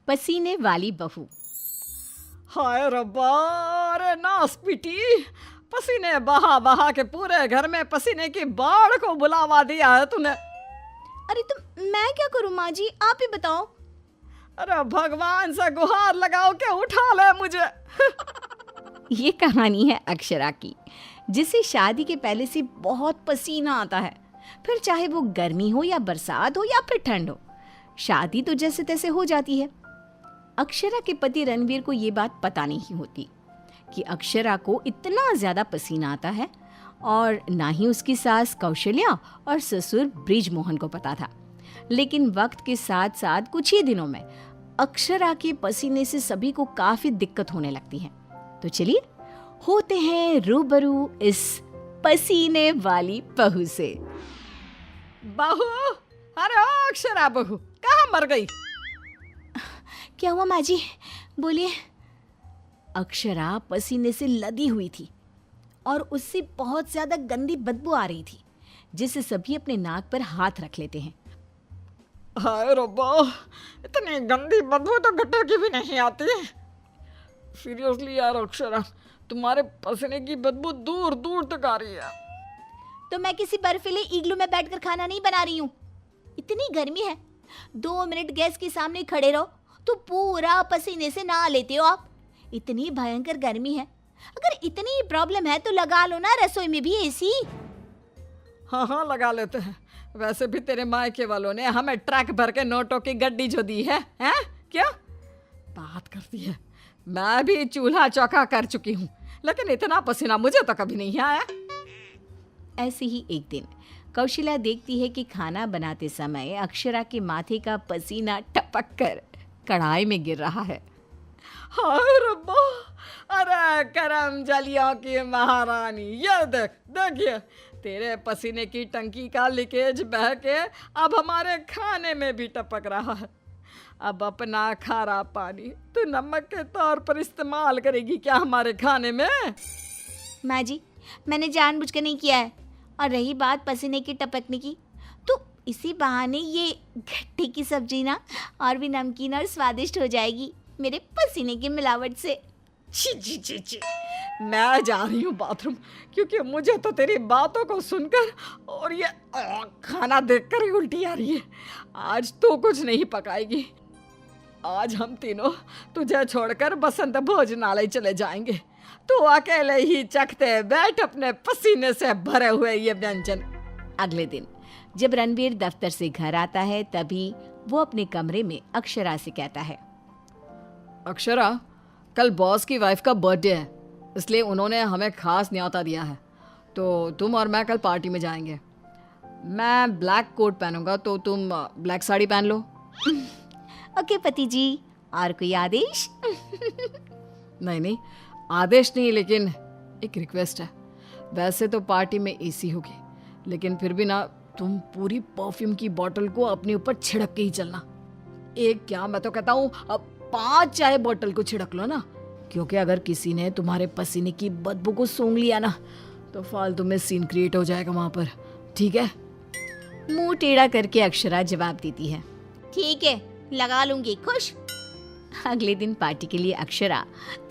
पसीने वाली बहू। हाय रब्बा, अरे नास पीटी, पसीने बहा बहा के पूरे घर में पसीने की बाढ़ को बुलावा दिया है तूने। अरे तो मैं क्या करूं माँ जी, आप ही बताओ। अरे भगवान से गुहार लगाओ के उठा ले मुझे। ये कहानी है अक्षरा की, जिसे शादी के पहले से बहुत पसीना आता है। फिर चाहे वो गर्मी हो या बरसात हो या फिर ठंड हो, शादी तो जैसे तैसे हो जाती है। अक्षरा के पति रणवीर को ये बात पता नहीं होती कि अक्षरा को इतना ज्यादा पसीना आता है, और ना ही उसकी सास कौशल्या और ससुर ब्रिजमोहन को पता था। लेकिन वक्त के साथ साथ कुछ ही दिनों में अक्षरा के पसीने से सभी को काफी दिक्कत होने लगती है। तो चलिए होते हैं रूबरू इस पसीने वाली बहू से। बहू, अरे ओ अक्षरा बहू, कहाँ मर गई? क्या हुआ माँ जी, बोलिए। अक्षरा पसीने से लदी हुई थी और उससे बहुत ज्यादा गंदी बदबू आ रही थी, जिससे सभी अपने नाक पर हाथ रख लेते हैं। हाय रब्बा, इतनी गंदी बदबू तो गटर की भी नहीं आती। सीरियसली यार अक्षरा, तुम्हारे पसीने की बदबू दूर दूर तक आ रही है। तो मैं किसी बर्फीले इग्लू में बैठकर खाना नहीं बना रही हूँ। इतनी गर्मी है, 2 मिनट गैस के सामने खड़े रहो तो पूरा पसीने से नहा लेते हो आप। इतनी भयंकर गर्मी है, अगर इतनी प्रॉब्लम है तो लगा लो ना रसोई में भी एसी। हाँ हाँ लगा लेते हैं। वैसे भी तेरे मायके वालों ने हमें ट्रक भर के नोटों की गड्डी जो दी है, हैं? क्या बात करती है। मैं भी चूल्हा चौका कर चुकी हूँ, लेकिन इतना पसीना मुझे तो कभी नहीं आया। ऐसे ही एक दिन कौशल्या देखती है कि खाना बनाते समय अक्षरा के माथे का पसीना टपक कर कढ़ाई में गिर रहा है। हाय रब्बा, अरे करम जलियों की महारानी, ये देख देखिए, तेरे पसीने की टंकी का लीकेज बह के अब हमारे खाने में भी टपक रहा है। अब अपना खारा पानी तू नमक के तौर पर इस्तेमाल करेगी क्या हमारे खाने में? माँ जी, मैंने जानबूझकर नहीं किया है। और रही बात पसीने की टपकने की, तो इसी बहाने ये घट्टी की सब्जी ना और भी नमकीन और स्वादिष्ट हो जाएगी मेरे पसीने की मिलावट से। छी छी छी छी, मैं जा रही हूँ बाथरूम, क्योंकि मुझे तो तेरी बातों को सुनकर और ये खाना देखकर ही उल्टी आ रही है। आज तो कुछ नहीं पकाएगी। आज हम तीनों तुझे छोड़कर बसंत भोजनालय चले जाएंगे। तू अकेले ही चखते बैठ अपने पसीने से भरे हुए ये व्यंजन। अगले दिन जब रणवीर दफ्तर से घर आता है, तभी वो अपने कमरे में अक्षरा से कहता है, अक्षरा, कल बॉस की वाइफ का बर्थडे है, इसलिए उन्होंने हमें खास न्योता दिया है, तो तुम और मैं कल पार्टी में जाएंगे। मैं ब्लैक कोट पहनूंगा, तो तुम ब्लैक साड़ी पहन लो। ओके पति जी, और कोई आदेश? नहीं नहीं, आदेश नहीं, लेकिन एक रिक्वेस्ट है। वैसे तो पार्टी में एसी होगी, लेकिन फिर भी ना, तुम पूरी परफ्यूम की बोतल को अपने ऊपर छिड़क के ही चलना। एक क्या, मैं तो कहता हूँ 5 चाय बोतल को छिड़क लो ना, क्योंकि अगर किसी ने तुम्हारे पसीने की बदबू को सूंघ लिया ना, तो फालतू में सीन क्रिएट हो जाएगा वहां पर। ठीक है? मुंह टेढ़ा करके अक्षरा जवाब देती है, ठीक है, लगा लूंगी, खुश। अगले दिन पार्टी के लिए अक्षरा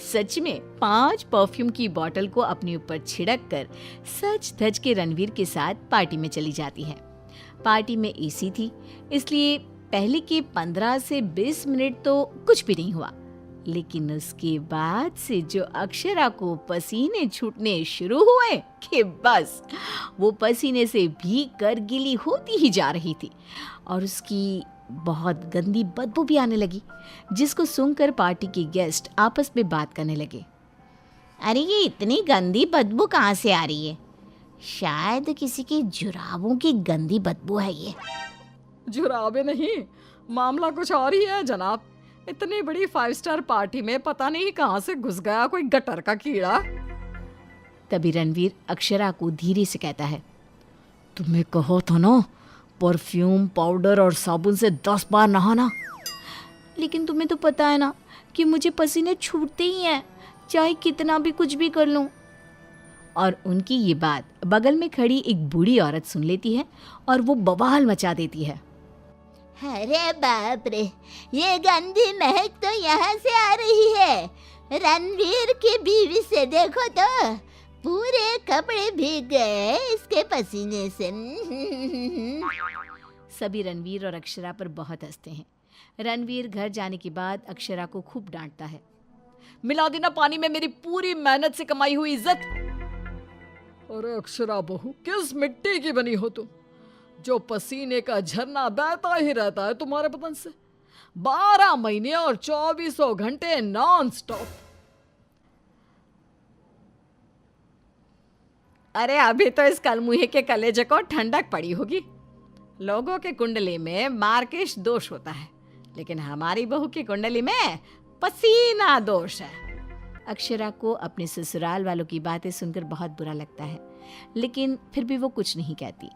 सच में 5 परफ्यूम की बोतल को अपने ऊपर छिड़क कर सज धज के रणवीर के साथ पार्टी में चली जाती है। पार्टी में एसी थी, इसलिए पहले के 15 से 20 मिनट तो कुछ भी नहीं हुआ, लेकिन उसके बाद से जो अक्षरा को पसीने छूटने शुरू हुए कि बस वो पसीने से भीग कर गीली होती ही जा रही थी, और उसकी बहुत गंदी बदबू भी आने लगी, जिसको सुनकर पार्टी के गेस्ट आपस में बात करने लगे। अरे ये इतनी गंदी बदबू कहाँ से आ रही है? शायद किसी के जुराबों की गंदी बदबू है ये। जुराबे नहीं, मामला कुछ और ही है जनाब। इतनी बड़ी 5 स्टार पार्टी में पता नहीं कहाँ से घुस गया कोई गटर का कीड़ा। तभी रणवीर अक्षरा को धीरे से कहता है, तुम्हें कहो तो ना, परफ्यूम, पाउडर और साबुन से 10 बार नहाना। लेकिन तुम्हें तो पता है ना कि मुझे पसीने छूटते ही हैं, चाहे कितना भी कुछ भी कर लूं। और उनकी ये बात बगल में खड़ी एक बूढ़ी औरत सुन लेती है और वो बवाल मचा देती है। अरे बाप रे, ये गंदी महक तो यहाँ से आ रही है। रणवीर की बीवी से देखो तो पूरे कपड़े भीग गए इसके पसीने से। सभी रणवीर और अक्षरा पर बहुत हंसते हैं। रणवीर घर जाने के बाद अक्षरा को खूब डांटता है। मिला देना पानी में मेरी पूरी मेहनत से कमाई हुई इज्जत। अरे अक्षरा बहू, किस मिट्टी की बनी हो तुम, जो पसीने का झरना बहता ही रहता है तुम्हारे बदन से 12 महीने और 2400 घंटे नॉन स्टॉप। अरे अभी तो इस कलमुहे के कलेजे को ठंडक पड़ी होगी। लोगों के कुंडली में मार्केश दोष होता है, लेकिन हमारी बहू की कुंडली में पसीना दोष है। अक्षरा को अपने ससुराल वालों की बातें सुनकर बहुत बुरा लगता है, लेकिन फिर भी वो कुछ नहीं कहती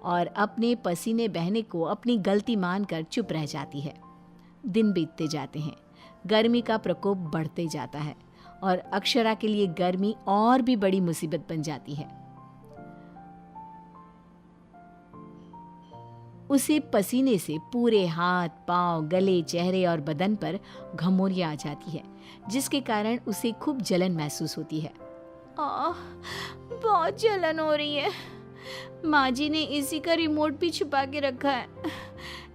और अपने पसीने बहने को अपनी गलती मानकर चुप रह जाती है। दिन बीतते जाते हैं, गर्मी का प्रकोप बढ़ते जाता है और अक्षरा के लिए गर्मी और भी बड़ी मुसीबत बन जाती है। उसे पसीने से पूरे हाथ, पांव, गले, चेहरे और बदन पर घमौरियां आ जाती है, जिसके कारण उसे खूब जलन महसूस होती है। बहुत जलन हो रही है। माँ जी ने एसी का रिमोट भी छुपा के रखा है,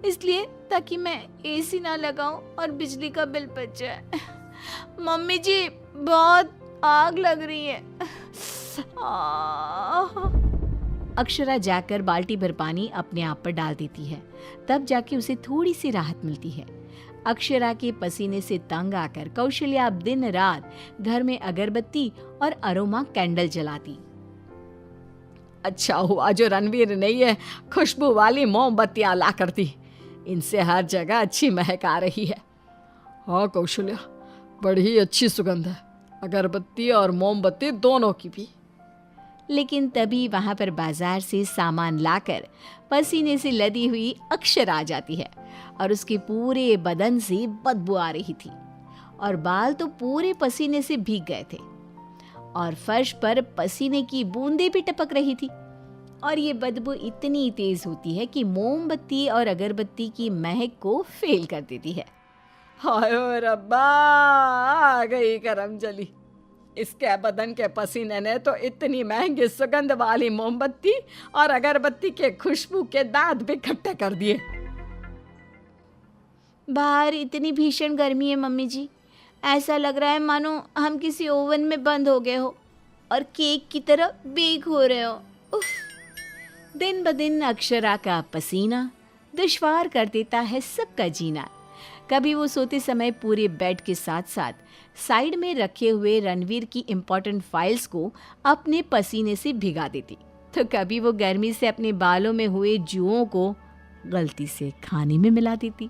इसलिए ताकि मैं एसी ना लगाऊं और बिजली का बिल बच जाए। मम्मी जी, बहुत आग लग रही है। अक्षरा जाकर बाल्टी भर पानी अपने आप पर डाल देती है, तब जाके उसे थोड़ी सी राहत मिलती है। अक्षरा के पसीने से तंग आकर कौशल्या अब दिन रात घर में अगरबत्ती और अरोमा कैंडल जलाती। अच्छा हुआ जो रणवीर ने ये खुशबू वाली मोमबत्तियां ला कर दी, इनसे हर जगह अच्छी महक आ रही है। हाँ कौशल्या, बड़ी अच्छी सुगंध है, अगरबत्ती और मोमबत्ती दोनों की भी। लेकिन तभी वहां पर बाजार से सामान लाकर पसीने से लदी हुई अक्षरा आ जाती है और उसके पूरे बदन से बदबू आ रही थी और बाल तो पूरे पसीने से भीग गए थे और फर्श पर पसीने की बूंदें भी टपक रही थी। और ये बदबू इतनी तेज होती है कि मोमबत्ती और अगरबत्ती की महक को फेल कर देती है। हाय रब्बा, आ गई करम जली। इसके बदन के पसीने ने तो इतनी महंगी सुगंध वाली मोमबत्ती और अगरबत्ती के खुशबू के दांत भी खट्टे कर दिए। बाहर इतनी भीषण गर्मी है मम्मी जी, ऐसा लग रहा है मानो हम किसी ओवन में बंद हो गए हो और केक की तरह बेक हो रहे हो। उफ। दिन ब दिन अक्षरा का पसीना दुश्वार कर देता है सबका जीना। कभी वो सोते समय पूरे बेड के साथ साथ साइड में रखे हुए रणवीर की इम्पोर्टेंट फाइल्स को अपने पसीने से भिगा देती, तो कभी वो गर्मी से अपने बालों में हुए जुओं को गलती से खाने में मिला देती।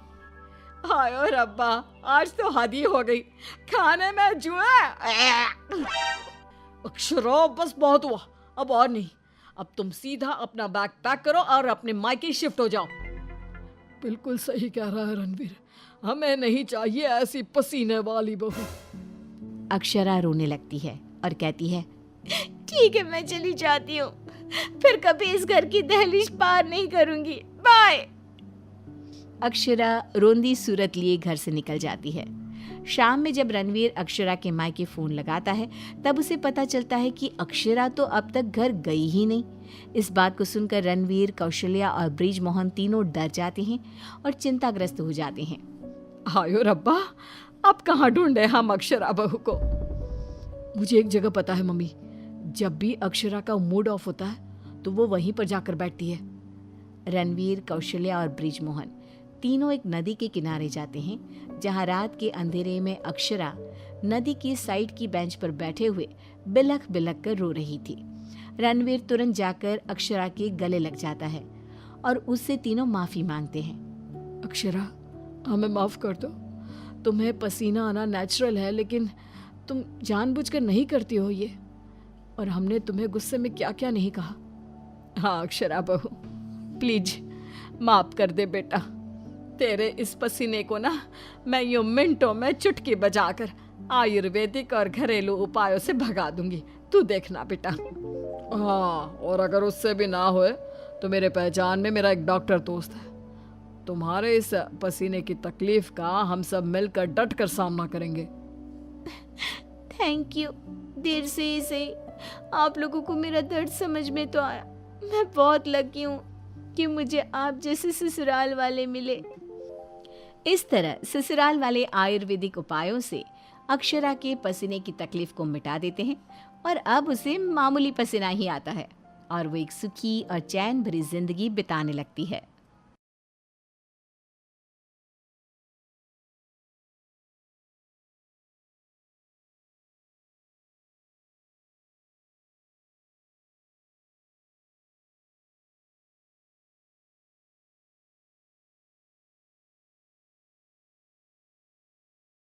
हाय रब्बा, आज तो हद ही हो गई, खाने में जुए। अक्षरा बस बहुत हुआ, अब और नहीं। अब तुम सीधा अपना बैग पैक करो और अपने मायके शिफ्ट हो जाओ। बिल्कुल सही कह रहा है रणवीर, हमें नहीं चाहिए ऐसी पसीने वाली बहू। अक्षरा रोने लगती है और कहती है, ठीक है मैं चली जाती हूँ, फिर कभी इस घर की दहलीज पार नहीं करूंगी, बाय। अक्षरा रोंदी सूरत लिए घर से निकल जाती है। शाम में जब रणवीर अक्षरा के मायके फोन लगाता है, तब उसे पता चलता है कि अक्षरा तो अब तक घर गई ही नहीं। इस बात को सुनकर रणवीर, कौशल्या और ब्रिजमोहन तीनों डर जाते हैं और चिंताग्रस्त हो जाते हैं। हायो रब्बा, अब कहाँ ढूंढे हम अक्षरा बहू को। मुझे एक जगह पता है मम्मी, जब भी अक्षरा का मूड ऑफ होता है तो वो वहीं पर जाकर बैठती है। रणवीर, कौशल्या और ब्रिजमोहन तीनों एक नदी के किनारे जाते हैं, जहां रात के अंधेरे में अक्षरा नदी की साइड की बेंच पर बैठे हुए बिलख बिलख कर रो रही थी। रणवीर तुरंत जाकर अक्षरा के गले लग जाता है और उससे तीनों माफी मांगते हैं। अक्षरा, हमें माफ कर दो, तुम्हें पसीना आना नेचुरल है, लेकिन तुम जानबूझकर नहीं करती हो ये, और हमने तुम्हें गुस्से में क्या क्या नहीं कहा। हाँ अक्षरा बहू, प्लीज माफ कर दे बेटा। तेरे इस पसीने को ना मैं यूं मिनटों में चुटकी बजाकर आयुर्वेदिक और घरेलू उपायों से भगा दूंगी, तू देखना बेटा। हाँ, और अगर उससे भी ना होए तो मेरे पहचान में मेरा एक डॉक्टर दोस्त है, तुम्हारे इस पसीने की तकलीफ का हम सब मिलकर डट कर सामना करेंगे। Thank you. देर से ही सही आप लोगों को मेरा दर्द समझ में तो आया। मैं बहुत लकी हूँ कि मुझे आप जैसे ससुराल वाले मिले। इस तरह ससुराल वाले आयुर्वेदिक उपायों से अक्षरा के पसीने की तकलीफ को मिटा देते हैं और अब उसे मामूली पसीना ही आता है और वो एक सुखी और चैन भरी जिंदगी बिताने लगती है।